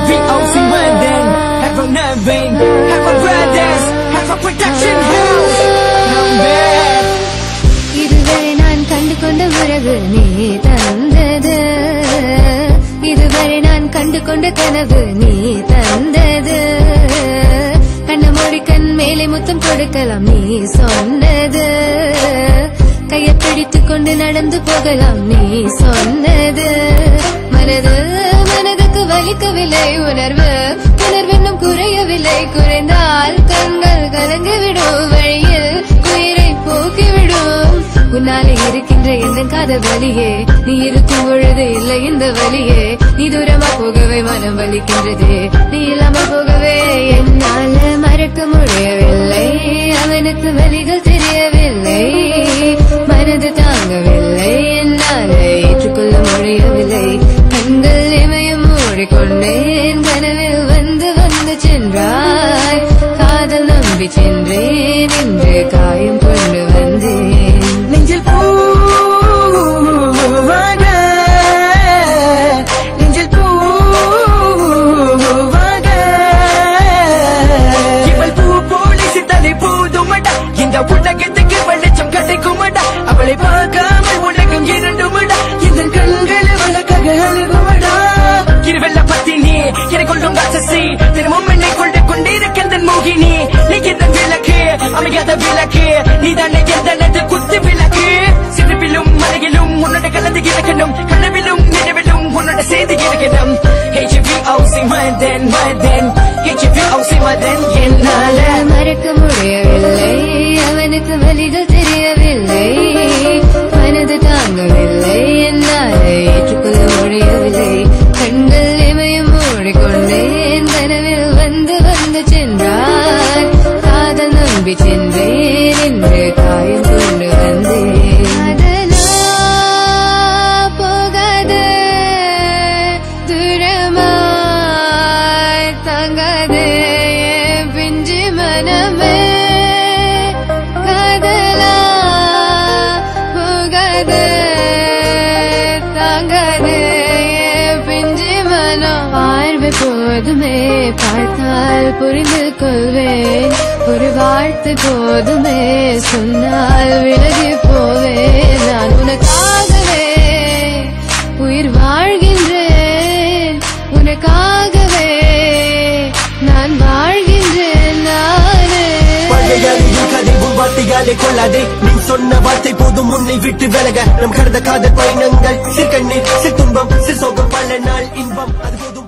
HVOC London, have a Navin, have a Brothers, have a production house. இதுவரை நான் கண்டு கொண்ட உறவு நீ தந்தது, இதுவரை நான் கண்டு கொண்ட கனவு நீ தந்தது. கண்ண மூடி கண் மேலே முத்தம் கொடுக்கலாம் நீ சொன்னது, கையை பிடித்துக் கொண்டு நடந்து போகலாம் நீ சொன்னது. மனதுக்கு வலிக்கவில்லை உணர்வு, உணர்வென்னும் குறையவில்லை, குறைந்தால் கண்கள் கலங்கிவிடும், வழியில் உயிரை போக்கிவிடும். உன்னாலே இருக்கின்ற எந்த காதல் வலியே, நீ இருக்கும் பொழுது இல்லை இந்த வலியே. நீ தூரமா போகவே மனம் வலிக்கின்றது, நீ இல்லாமல் போகவே என்னால மறக்க முடியவில்லை. அவனுக்கு வலிகள் தெரியவில்லை, மனது தாங்கவில்லை, என்னால ஏற்றுக்கொள்ள முடியவில்லை. கண்கள் இமயம் மூடிக்கொண்டேன், கனவில் வந்து வந்து சென்றாய். காதல் நம்பி சென்றேன், இன்று காயம் கொண்டு வந்தேன். நெஞ்சில் பூவாக, நெஞ்சில் பூவாக, இவள் பூ போலி சித்தலை போதுமடா, இந்த உலகத்துக்கு வெளிச்சம் கிடைக்குமடா. அவளை பார்க்காமல் உலகம் இரண்டுமடா, இந்த கண்கள் வழக்காக அழுகுமடா. இருவெல்ல பத்தினி என்னை கொள்ளும் ராட்சசி, தினமும் என்னை கொண்டு கொண்டிருக்கின்ற மோகினி. நீ எந்த விளக்கு, அமையாத விளக்கு, நீதானே எந்த குத்து விளக்கு. சிறுவிலும் மலையிலும் உன்னோட கலந்து இருக்கணும், கனவிலும் நினைவிலும் உன்னோட சேர்ந்து இருக்கணும். HVOC Madan Madan, HVOC Madan. என்னால மறக்க முடியவில்லை, அவனுக்கு வலிகள் தெரியவில்லை, மனது தாங்கவில்லை, என்னால் ஏற்றுக்கொள்ள முடியவில்லை. கண்கள் இமயம் மூடிக்கொண்டேன், கனவில் வந்து வந்து சென்றான். காதல் நம்பி சென்றேன், இன்று காயம் கொண்டு வந்தேன். போகாது தூரமாய் தாங்காது பிஞ்சு மனமே, காதலா போகாது தாங்காது பிஞ்சு மனம். பார்வை போதுமே, பார்த்தால் புரிந்து கொள்வேன், ஒரு வார்த்தை போதுமே, சொன்னால் விலகி போவேன். நான் உனக்காகவே உயிர் வாழ்கின்றேன், உனக்காகவே நான் வாழ்கின்றேன். நானே பழையாலையும் கதைவும் வார்த்தையாலே கொள்ளாதே, நீ சொன்ன வார்த்தை போதும் உன்னை விட்டு விலக. நம் கடந்த காதல் பயணங்கள், சிற்கண்ணீர் சிற்துன்பம் சிற்சோகம், பல நாள் இன்பம் அது போதும்.